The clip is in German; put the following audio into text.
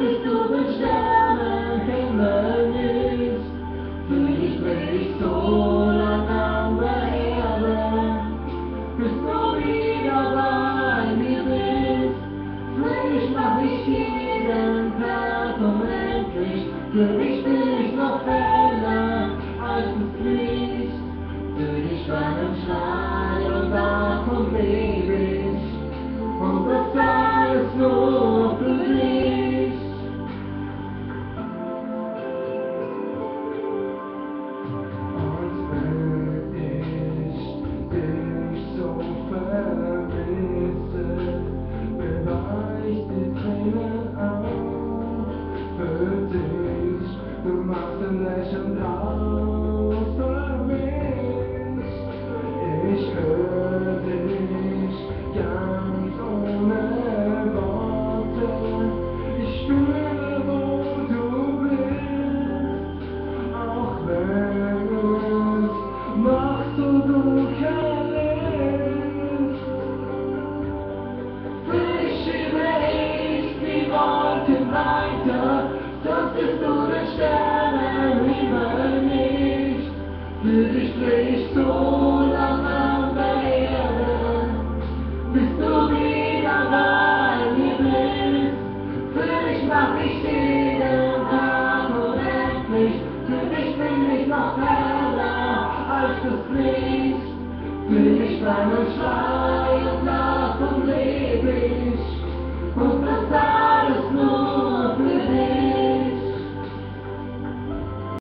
bist du den Sternenhimmel nicht. Für dich bin ich so lang an der Erde, bis du wieder bei mir bist. Für dich mach ich jeden Tag unendlich, für dich bin ich noch heller als das Licht. Für dich Schnei und davon lebe ich, und das alles nur für dich. Und wenn ich dich so vermisse, beweist die Tränen auf für dich. Du machst ein Lächeln auf für mich. Ich höre dich ganz ohne Worte. Ich spüre, wo du bist, auch wenn es noch so dunkel ist. Für dich schiebe ich die Wolken weiter, sonst bist du der Sternenhimmel nicht. Für dich dreh ich so lang an der Erde, bis du wieder bei mir bist. Für dich mach ich jeden Tag unendlich, für dich bin ich noch heller als das Licht. Für dich deinen Schlaf